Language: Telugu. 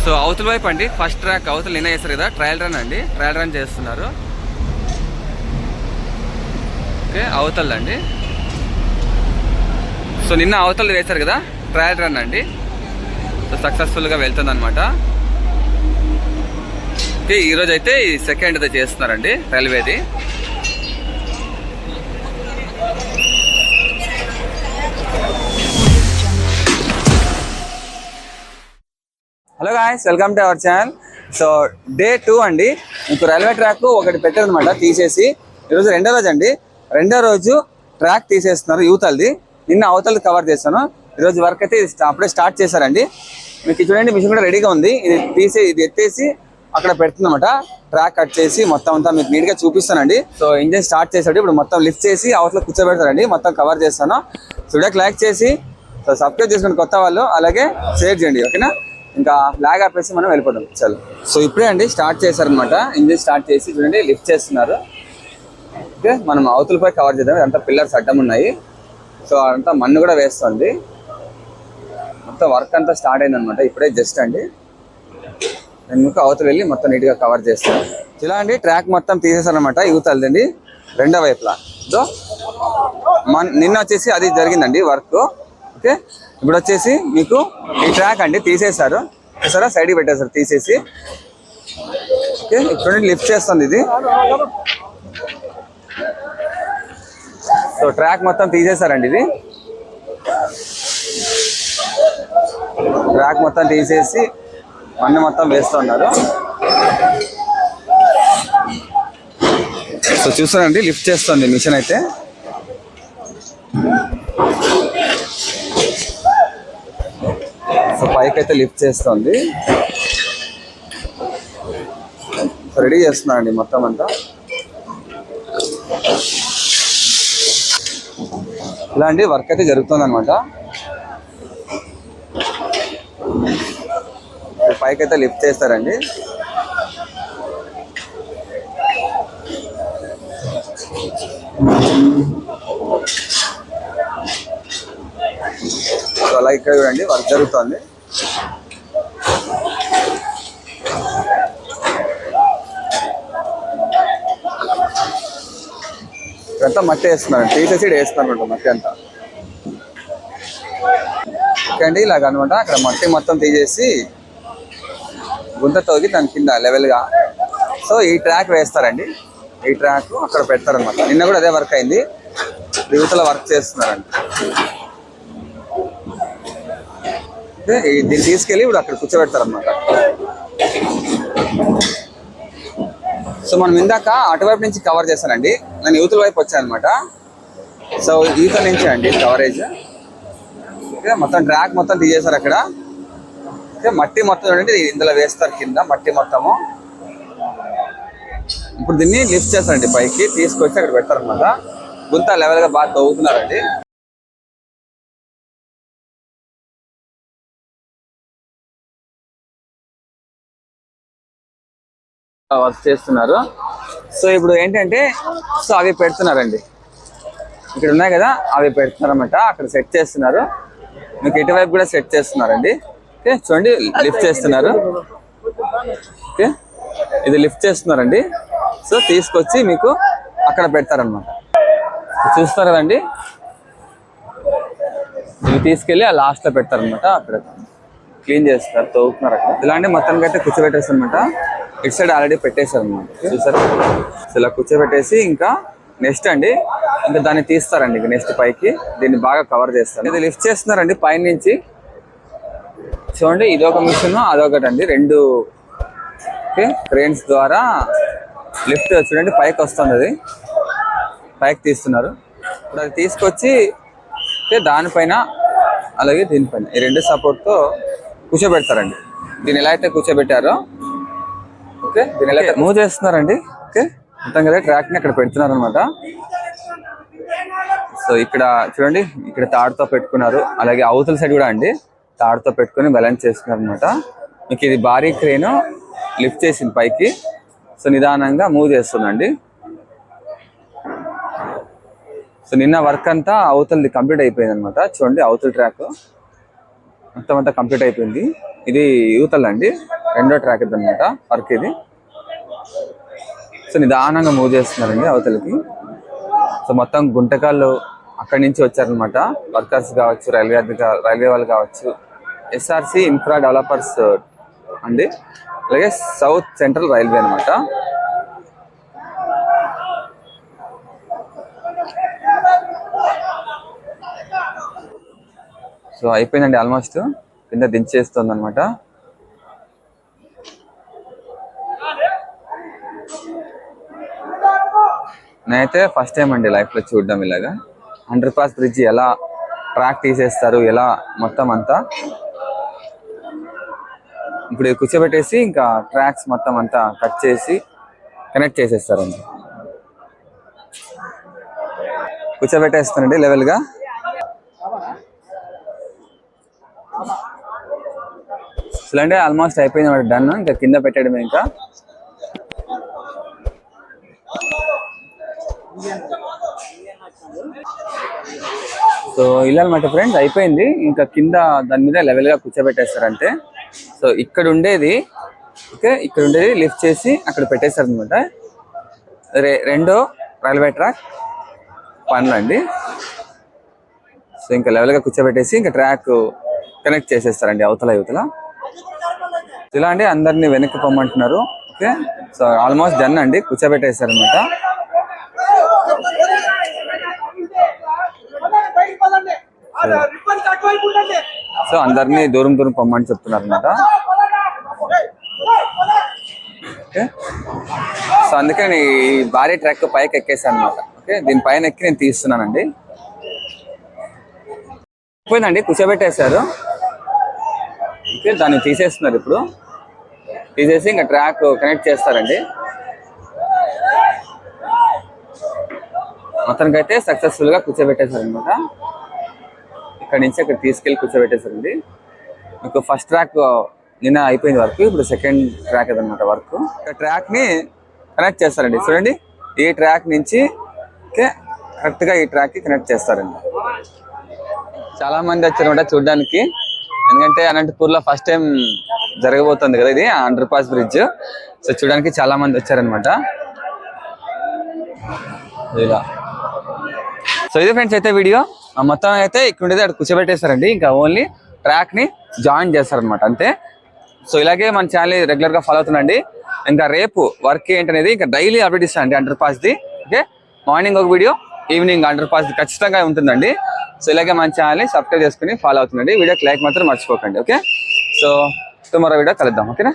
సో అవతల వైపు అండి ఫస్ట్ ట్రాక్ అవతల నిన్న వేస్తారు కదా, ట్రయల్ రన్ అండి, ట్రయల్ రన్ చేస్తున్నారు. ఓకే అవతల అండి. సో నిన్న అవతల వేశారు కదా ట్రయల్ రన్ అండి, సో సక్సెస్ఫుల్గా వెళ్తుంది అనమాట. ఓకే ఈరోజు అయితే ఈ సెకండ్ అయితే చేస్తున్నారండి రైల్వేది. Hello guys, welcome to our channel. So day 2 అండి. మీకు రైల్వే ట్రాక్ ఒకటి పెట్టారనమాట తీసేసి, ఈరోజు రెండో రోజు అండి. రెండో రోజు ట్రాక్ తీసేస్తున్నారు యూతల్ది. నిన్న అవతలది కవర్ చేస్తాను. ఈరోజు వర్క్ అయితే అప్పుడే స్టార్ట్ చేశారండి. మీకు చూడండి మిషన్ కూడా రెడీగా ఉంది. ఇది ఎత్తేసి అక్కడ పెడుతుందన్నమాట. ట్రాక్ కట్ చేసి మొత్తం అంతా మీకు నీట్గా చూపిస్తానండి. సో ఇంజన్ స్టార్ట్ చేశాడు, ఇప్పుడు మొత్తం లిఫ్ట్ చేసి అవతల కూర్చోబెడతారండి. మొత్తం కవర్ చేస్తాను. వీడియోకి లైక్ చేసి సో సబ్స్క్రైబ్ చేసుకోండి కొత్త వాళ్ళు, అలాగే షేర్ చేయండి ఓకేనా. ఇంకా లాగ్ ఆపేసి మనం వెళ్ళిపోతాం చలో. సో ఇప్పుడే అండి స్టార్ట్ చేశారనమాట. ఇంజిన్ స్టార్ట్ చేసి చూడండి లిఫ్ట్ చేస్తున్నారు. ఓకే మనం అవతలపై కవర్ చేద్దాం. ఇదంతా పిల్లర్స్ అడ్డం ఉన్నాయి. సో అదంతా మన్ను కూడా వేస్తుంది. మొత్తం వర్క్ అంతా స్టార్ట్ అయిందనమాట ఇప్పుడే జస్ట్ అండి. నేను మీకు అవతల వెళ్ళి మొత్తం నీట్గా కవర్ చేస్తాను. ఇలా అండి ట్రాక్ మొత్తం తీసేసారనమాట యూతల్దండి రెండో వైపులా. సో నిన్న వచ్చేసి అది జరిగిందండి వర్క్. ఓకే ఇప్పుడు వచ్చేసి మీకు ఈ ట్రాక్ అండి తీసేశారు, చూసారా సైడ్కి పెట్టేశారు తీసేసి. ఓకే ఇప్పుడు లిఫ్ట్ చేస్తుంది ఇది. సో ట్రాక్ మొత్తం తీసేశారండి. ఇది ట్రాక్ మొత్తం తీసేసి మన్ను మొత్తం వేస్తున్నారు. సో చూస్తారండి లిఫ్ట్ చేస్తుంది మిషన్ అయితే. సో పైకి అయితే లిఫ్ట్ చేస్తుంది. సో రెడీ చేస్తున్నారండి మొత్తం అంతా. ఇలాంటి వర్క్ అయితే జరుగుతుంది అనమాట. పైకి అయితే లిఫ్ట్ చేస్తారండి. సో అలా ఇక్కడ చూడండి వర్క్ జరుగుతుంది. ఇదంతా మట్టి వేస్తున్నారు, తీసేసి వేస్తున్నారు మట్టి అంతా. ఓకే అండి ఇలాగ అనమాట. అక్కడ మట్టి మొత్తం తీసేసి గుంత తోగి దాని కింద లెవెల్గా సో ఈ ట్రాక్ వేస్తారండి. ఈ ట్రాక్ అక్కడ పెడతారనమాట. నిన్న కూడా అదే వర్క్ అయింది. యువతల వర్క్ చేస్తున్నారండి. దీన్ని తీసుకెళ్ళి ఇప్పుడు అక్కడ కూర్చోబెడతారనమాట. సో మనం ఇందాక అటువైపు నుంచి కవర్ చేస్తానండి. నేను యువతల వైపు వచ్చాను అనమాట. సో యువతల నుంచి అండి కవరేజ్. ఓకే మొత్తం ట్రాక్ మొత్తం తీసేశారు అక్కడ. ఓకే మట్టి మొత్తం చూడండి ఇందులో వేస్తారు కింద మట్టి మొత్తము. ఇప్పుడు దీన్ని లిఫ్ట్ చేస్తారండి పైకి తీసుకొచ్చి అక్కడ పెడతారనమాట. గుంత లెవెల్గా బాగా తవ్వుతున్నారండి. వర్క్ చేస్తున్నారు. సో ఇప్పుడు ఏంటంటే సో అవి పెడుతున్నారండి. ఇక్కడ ఉన్నాయి కదా అవి పెడుతున్నారు అన్నమాట. అక్కడ సెట్ చేస్తున్నారు. మీకు ఇటువైపు కూడా సెట్ చేస్తున్నారండి. ఓకే చూడండి లిఫ్ట్ చేస్తున్నారు. ఓకే ఇది లిఫ్ట్ చేస్తున్నారండి. సో తీసుకొచ్చి మీకు అక్కడ పెడతారనమాట. చూస్తారు కదండి ఇవి తీసుకెళ్ళి ఆ లాస్ట్లో పెడతారనమాట. అక్కడ క్లీన్ చేస్తారు, తవ్వుతున్నారు అక్కడ. ఇలాంటి మొత్తానికి అయితే కూర్చోబెట్టేస్తారు అనమాట. ఇటు సైడ్ ఆల్రెడీ పెట్టేశారు అనమాట. చూసారు ఇలా కూర్చోబెట్టేసి ఇంకా నెక్స్ట్ అండి ఇంకా దాన్ని తీస్తారండి. ఇంకా నెక్స్ట్ పైకి దీన్ని బాగా కవర్ చేస్తారు. ఇది లిఫ్ట్ చేస్తున్నారండి పైన నుంచి. చూడండి ఇదొక మిషన్ అదొకటి అండి, రెండు ఓకే క్రేన్స్ ద్వారా లిఫ్ట్ చూడండి పైకి వస్తుంది. అది పైకి తీస్తున్నారు. ఇప్పుడు అది తీసుకొచ్చి దానిపైన అలాగే దీనిపైన ఈ రెండు సపోర్ట్తో కూర్చోబెడతారండి. దీన్ని ఎలా అయితే కూర్చోబెట్టారో ఓకే దీన్ని ఎలా మూవ్ చేస్తున్నారండి. ఓకే మొత్తం కదా ట్రాక్ని అక్కడ పెడుతున్నారు అనమాట. సో ఇక్కడ చూడండి ఇక్కడ తాడుతో పెట్టుకున్నారు. అలాగే అవతల సైడ్ కూడా అండి తాడుతో పెట్టుకుని బ్యాలెన్స్ చేస్తున్నారు అనమాట. మీకు ఇది భారీ క్రేన్ లిఫ్ట్ చేసింది పైకి. సో నిదానంగా మూవ్ చేస్తుందండి. సో నిన్న వర్క్ అంతా అవతలది కంప్లీట్ అయిపోయింది అనమాట. చూడండి అవతల ట్రాక్ మొత్తం అంతా కంప్లీట్ అయిపోయింది. ఇది యూతల్ అండి, రెండో ట్రాక్ ఇది అనమాట వర్క్ ఇది. సో నిదానంగా మూవ్ చేస్తున్నారండి అవతలకి. సో మొత్తం గుంటకాళ్ళు అక్కడి నుంచి వచ్చారనమాట, వర్కర్స్ కావచ్చు, రైల్వే వాళ్ళు కావచ్చు. ఎస్ఆర్సి ఇన్ఫ్రా డెవలపర్స్ అండి, అలాగే సౌత్ సెంట్రల్ రైల్వే అనమాట. సో అయిపోయిందండి ఆల్మోస్ట్, కింద దించేస్తుంది అనమాట. నేనైతే ఫస్ట్ టైం అండి లైఫ్లో చూడడం ఇలాగా అండర్ పాస్ బ్రిడ్జ్ ఎలా ట్రాక్ తీసేస్తారు, ఎలా మొత్తం అంతా. ఇప్పుడు కూర్చోబెట్టేసి ఇంకా ట్రాక్స్ మొత్తం అంతా కట్ చేసి కనెక్ట్ చేసేస్తారండి. కూర్చోబెట్టేస్తారండి లెవెల్గా. అంటే ఆల్మోస్ట్ అయిపోయింది వాడు, డన్. ఇంకా కింద పెట్టడమే ఇంకా. సో ఇలా అనమాట ఫ్రెండ్స్, అయిపోయింది. ఇంకా కింద దాని మీద లెవెల్గా కూర్చోబెట్టేస్తారంటే. సో ఇక్కడ ఉండేది ఓకే, ఇక్కడ ఉండేది లిఫ్ట్ చేసి అక్కడ పెట్టేస్తారు అనమాట. రెండో రైల్వే ట్రాక్ పనులు అండి. సో ఇంకా లెవెల్గా కూర్చోబెట్టేసి ఇంకా ట్రాక్ కనెక్ట్ చేసేస్తారండి అవతల యువతల. ఇలా అండి అందరినీ వెనక్కి పొమ్మంటున్నారు. ఓకే, సో ఆల్మోస్ట్ డన్ అండి, కూర్చోబెట్టేస్తారు అనమాట. సో అందరినీ దూరం దూరం పొమ్మని చెప్తున్నారు అనమాట. ఓకే, సో అందుకే నేను ఈ భారీ ట్రాక్ పైకి ఎక్కేసాను అనమాట. ఓకే, దీని పైన ఎక్కి నేను తీస్తున్నానండి. పోయిందండి, కూర్చోబెట్టేశారు. ఓకే, దాన్ని తీసేస్తున్నారు. ఇప్పుడు తీసేసి ఇంకా ట్రాక్ కనెక్ట్ చేస్తారండి. మొత్తానికైతే సక్సెస్ఫుల్గా కూర్చోబెట్టేశారు అనమాట. ఇక్కడ నుంచి అక్కడ తీసుకెళ్ళి కూర్చోబెట్టేశారండి. మీకు ఫస్ట్ ట్రాక్ నిన్న అయిపోయింది వర్క్, ఇప్పుడు సెకండ్ ట్రాక్ అదనమాట వర్క్. ఇక్కడ ట్రాక్ని కనెక్ట్ చేస్తారండి. చూడండి, ఈ ట్రాక్ నుంచి ఓకే కరెక్ట్గా ఈ ట్రాక్కి కనెక్ట్ చేస్తారండి. చాలా మంది వచ్చారనమాట చూడడానికి, ఎందుకంటే అనంతపూర్లో ఫస్ట్ టైం జరగబోతుంది కదా ఇది అండర్ పాస్ బ్రిడ్జ్. సో చూడడానికి చాలా మంది వచ్చారనమాట ఇలా. సో ఇది ఫ్రెండ్స్ అయితే వీడియో మొత్తం అయితే ఇక్కడ ఉండేది అక్కడ కూర్చోబెట్టేస్తారండి. ఇంకా ఓన్లీ ట్రాక్ని జాయిన్ చేస్తారనమాట అంతే. సో ఇలాగే మన ఛానల్ రెగ్యులర్గా ఫాలో అవుతుందండి. ఇంకా రేపు వర్క్ ఏంటనేది ఇంకా డైలీ అప్డేట్ ఇస్తానండి అండర్ పాస్ది. ఓకే, మార్నింగ్ ఒక వీడియో, ఈవినింగ్ అండర్ పాస్ది ఖచ్చితంగా ఉంటుందండి. సో ఇలాగే మన ఛానల్ని సబ్స్క్రైబ్ చేసుకుని ఫాలో అవుతుందండి. వీడియోకి లైక్ మాత్రం మర్చిపోకండి. ఓకే, సో టుమారో వీడియో కలుద్దాం. ఓకేనా.